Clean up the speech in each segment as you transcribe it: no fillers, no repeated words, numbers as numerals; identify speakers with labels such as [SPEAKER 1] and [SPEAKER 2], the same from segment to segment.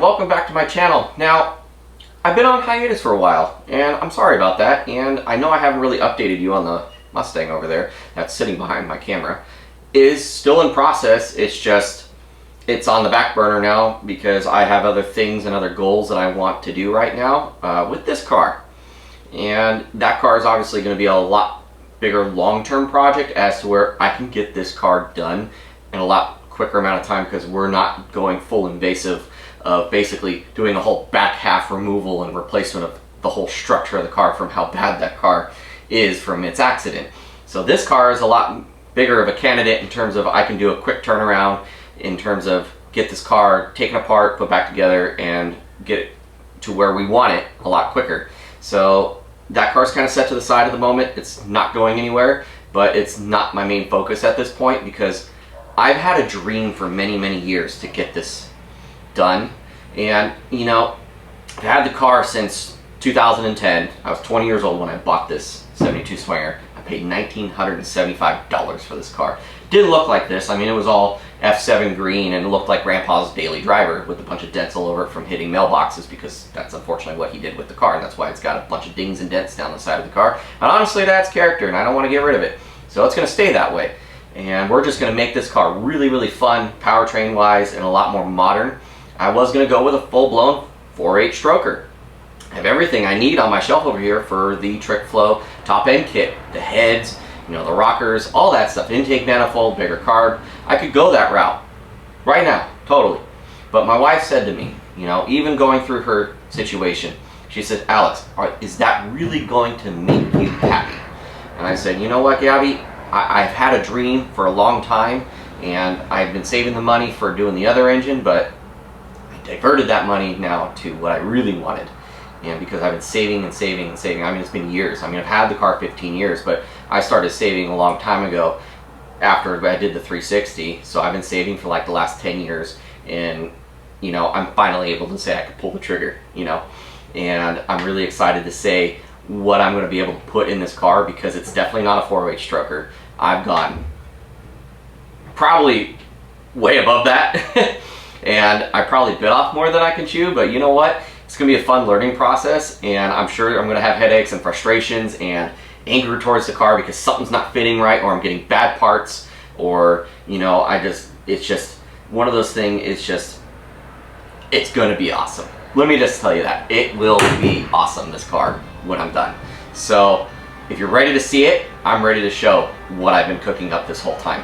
[SPEAKER 1] welcome back to my channel. Now, I've been on hiatus for a while, and I'm sorry about that, and I know I haven't really updated you on the Mustang over there that's sitting behind my camera. It is still in process, it's on the back burner now because I have other things and other goals that I want to do right now with this car. And that car is obviously going to be a lot bigger long-term project as to where I can get this car done in a lot quicker amount of time, because we're not going full invasive of basically doing a whole back half removal and replacement of the whole structure of the car from how bad that car is from its accident. So this car is a lot bigger of a candidate in terms of I can do a quick turnaround in terms of get this car taken apart, put back together, and get it to where we want it a lot quicker. So that car's kind of set to the side at the moment. It's not going anywhere, but it's not my main focus at this point because I've had a dream for many, many years to get this done. And, you know, I've had the car since 2010. I was 20 years old when I bought this 72 Swinger. I paid $1,975 for this car. Didn't look like this. I mean, it was all F7 green and it looked like Grandpa's daily driver with a bunch of dents all over it from hitting mailboxes, because that's unfortunately what he did with the car, and that's why it's got a bunch of dings and dents down the side of the car. And honestly, that's character, and I don't want to get rid of it. So it's going to stay that way. And we're just going to make this car really, really fun, powertrain wise, and a lot more modern. I was going to go with a full-blown 4.8 stroker. I have everything I need on my shelf over here for the Trick Flow top end kit, the heads, you know, the rockers, all that stuff, intake manifold, bigger carb. I could go that route right now, totally. But my wife said to me, you know, even going through her situation, she said, Alex, is that really going to make you happy? And I said, you know what, Gabby? I've had a dream for a long time, and I've been saving the money for doing the other engine, but I diverted that money now to what I really wanted. And because I've been saving and saving and saving, I mean, it's been years. I mean, I've had the car 15 years, but I started saving a long time ago after I did the 360. So I've been saving for like the last 10 years, and, you know, I'm finally able to say I could pull the trigger, you know. And I'm really excited to say what I'm going to be able to put in this car, because it's definitely not a 4.8 stroker. I've gone probably way above that and I probably bit off more than I can chew, but you know what? It's going to be a fun learning process, and I'm sure I'm going to have headaches and frustrations and anger towards the car because something's not fitting right, or I'm getting bad parts, or, you know, it's just one of those things. It's going to be awesome. Let me just tell you that. It will be awesome, this car, when I'm done. So if you're ready to see it, I'm ready to show what I've been cooking up this whole time.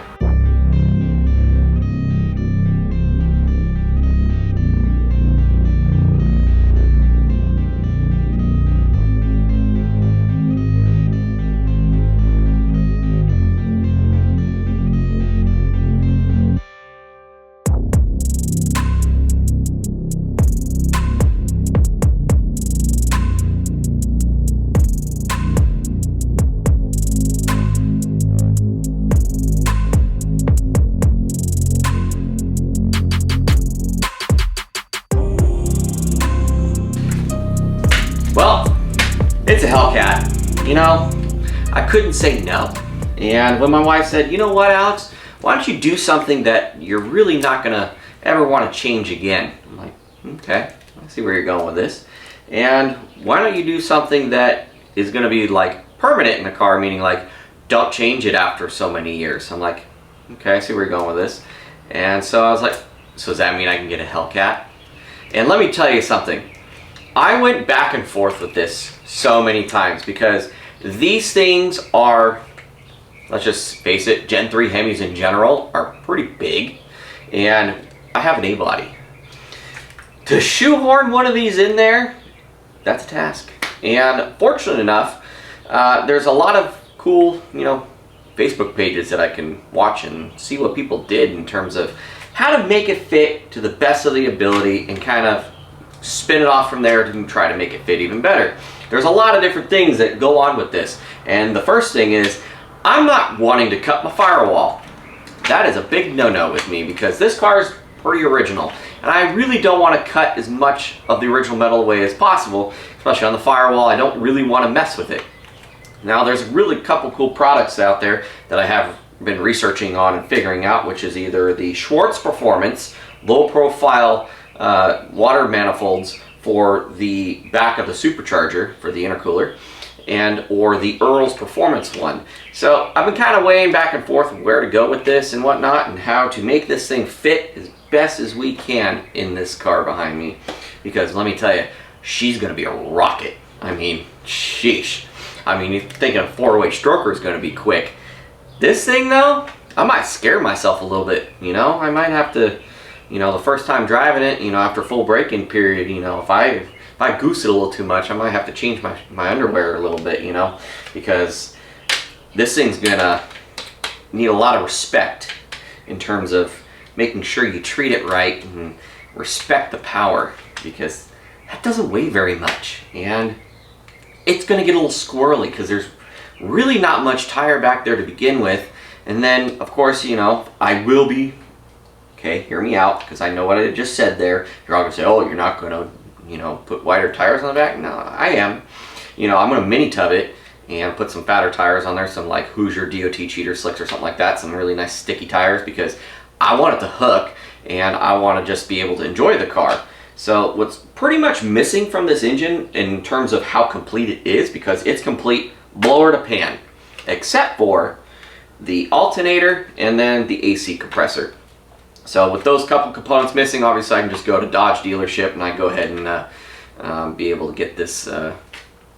[SPEAKER 1] Well, it's a Hellcat. You know, I couldn't say no. And when my wife said, you know what, Alex, why don't you do something that you're really not gonna ever want to change again? I'm like, okay, I see where you're going with this. And why don't you do something that is gonna be like permanent in the car, meaning like don't change it after so many years. I'm like, okay, I see where you're going with this. And so I was like, so does that mean I can get a Hellcat? And let me tell you something. I went back and forth with this so many times because these things are, let's just face it, Gen 3 Hemis in general are pretty big, and I have an A-body. To shoehorn one of these in there, that's a task. And fortunate enough, there's a lot of cool, you know, Facebook pages that I can watch and see what people did in terms of how to make it fit to the best of the ability and kind of spin it off from there to try to make it fit even better. There's a lot of different things that go on with this, and the first thing is I'm not wanting to cut my firewall. That is a big no-no with me because this car is pretty original, and I really don't want to cut as much of the original metal away as possible, especially on the firewall. I don't really want to mess with it. Now there's really a couple cool products out there that I have been researching on and figuring out, which is either the Schwartz Performance low profile water manifolds for the back of the supercharger for the intercooler, and or the Earl's Performance one. So I've been kind of weighing back and forth where to go with this and whatnot, and how to make this thing fit as best as we can in this car behind me, because let me tell you, she's going to be a rocket. I mean, sheesh. I mean, you think a 408 stroker is going to be quick. This thing though, I might scare myself a little bit, you know. I might have to, you know, the first time driving it, you know, after full braking period, you know, if I goose it a little too much, I might have to change my underwear a little bit, you know, because this thing's gonna need a lot of respect in terms of making sure you treat it right and respect the power, because that doesn't weigh very much, and it's gonna get a little squirrely because there's really not much tire back there to begin with. And then of course, you know, I will be, okay, hear me out, because I know what I just said there. You're all gonna say, oh, you're not gonna, you know, put wider tires on the back. No, I am. You know, I'm gonna mini tub it and put some fatter tires on there, some like Hoosier DOT cheater slicks or something like that, some really nice sticky tires, because I want it to hook and I want to just be able to enjoy the car. So what's pretty much missing from this engine in terms of how complete it is, because it's complete blower to pan, except for the alternator and then the AC compressor. So with those couple components missing, obviously I can just go to Dodge dealership and I go ahead and be able to get this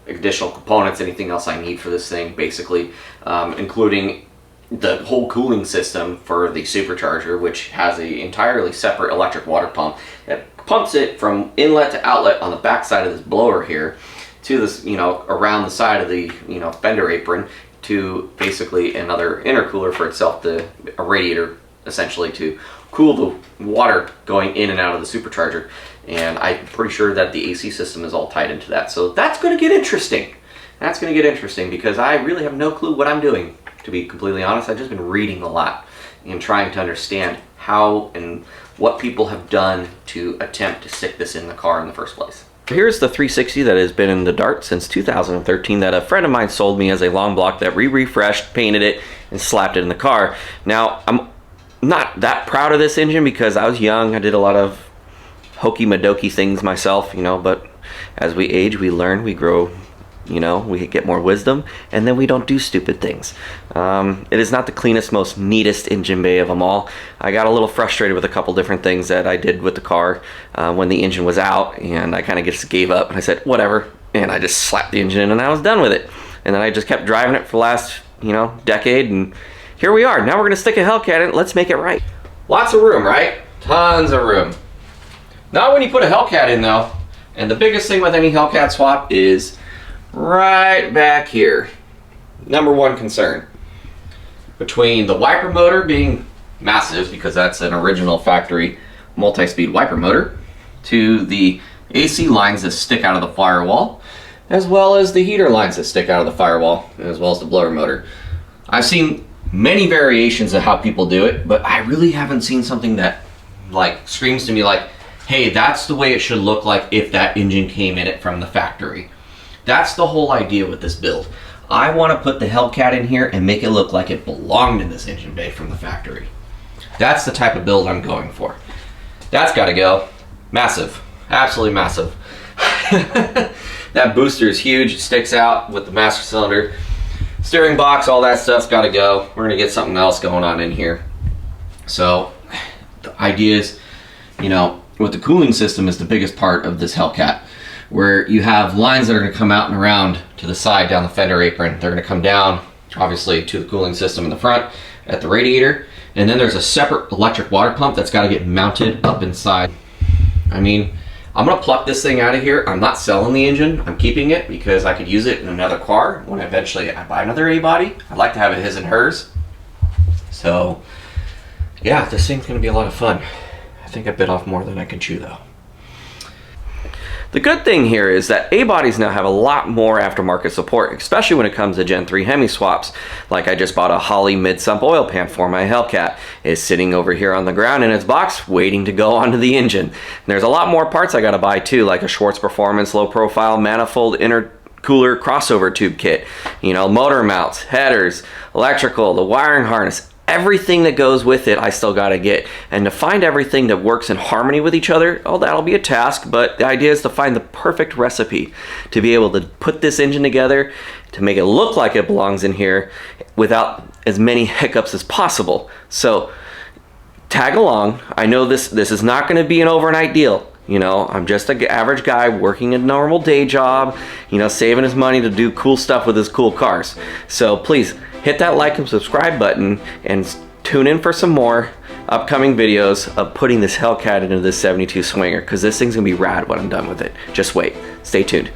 [SPEAKER 1] additional components, anything else I need for this thing, basically, including the whole cooling system for the supercharger, which has an entirely separate electric water pump that pumps it from inlet to outlet on the back side of this blower here to this, you know, around the side of the, you know, fender apron to basically another intercooler for itself, a radiator essentially to cool the water going in and out of the supercharger. And I'm pretty sure that the AC system is all tied into that. So that's going to get interesting. That's going to get interesting because I really have no clue what I'm doing, to be completely honest. I've just been reading a lot and trying to understand how and what people have done to attempt to stick this in the car in the first place. Here's the 360 that has been in the Dart since 2013 that a friend of mine sold me as a long block that we refreshed, painted it, and slapped it in the car. Now, I'm not that proud of this engine because I was young. I did a lot of hokey-madokey things myself, you know, but as we age, we learn, we grow, you know, we get more wisdom, and then we don't do stupid things. It is not the cleanest, most neatest engine bay of them all. I got a little frustrated with a couple different things that I did with the car when the engine was out, and I kind of just gave up and I said whatever, and I just slapped the engine in and I was done with it. And then I just kept driving it for the last, you know, decade, and here we are. Now we're gonna stick a Hellcat in it. Let's make it right. Lots of room, right? Tons of room. Not when you put a Hellcat in though. And the biggest thing with any Hellcat swap is right back here. Number one concern. Between the wiper motor being massive, because that's an original factory multi-speed wiper motor, to the AC lines that stick out of the firewall, as well as the heater lines that stick out of the firewall, as well as the blower motor. I've seen many variations of how people do it, but I really haven't seen something that like screams to me like, hey, that's the way it should look like if that engine came in it from the factory. That's the whole idea with this build. I want to put the Hellcat in here and make it look like it belonged in this engine bay from the factory. That's the type of build I'm going for. That's got to go. Massive. Absolutely massive. That booster is huge. It sticks out with the master cylinder. Steering box, all that stuff's got to go. We're going to get something else going on in here. So the idea is, you know, with the cooling system is the biggest part of this Hellcat, where you have lines that are going to come out and around to the side down the fender apron. They're going to come down, obviously, to the cooling system in the front at the radiator. And then there's a separate electric water pump that's got to get mounted up inside. I mean, I'm going to pluck this thing out of here. I'm not selling the engine. I'm keeping it because I could use it in another car when eventually I buy another A-body. I'd like to have it his and hers. So, yeah, this thing's going to be a lot of fun. I think I bit off more than I can chew, though. The good thing here is that A-bodies now have a lot more aftermarket support, especially when it comes to Gen 3 Hemi swaps. Like I just bought a Holley mid-sump oil pan for my Hellcat. It's sitting over here on the ground in its box, waiting to go onto the engine. And there's a lot more parts I gotta buy too, like a Schwartz Performance low-profile manifold intercooler crossover tube kit. You know, motor mounts, headers, electrical, the wiring harness, everything that goes with it I still got to get. And to find everything that works in harmony with each other, oh, that'll be a task, but the idea is to find the perfect recipe to be able to put this engine together, to make it look like it belongs in here without as many hiccups as possible. So tag along. I know this is not going to be an overnight deal. You know, I'm just an average guy working a normal day job, you know, saving his money to do cool stuff with his cool cars. So please hit that like and subscribe button and tune in for some more upcoming videos of putting this Hellcat into this 72 Swinger, because this thing's gonna be rad when I'm done with it. Just wait. Stay tuned.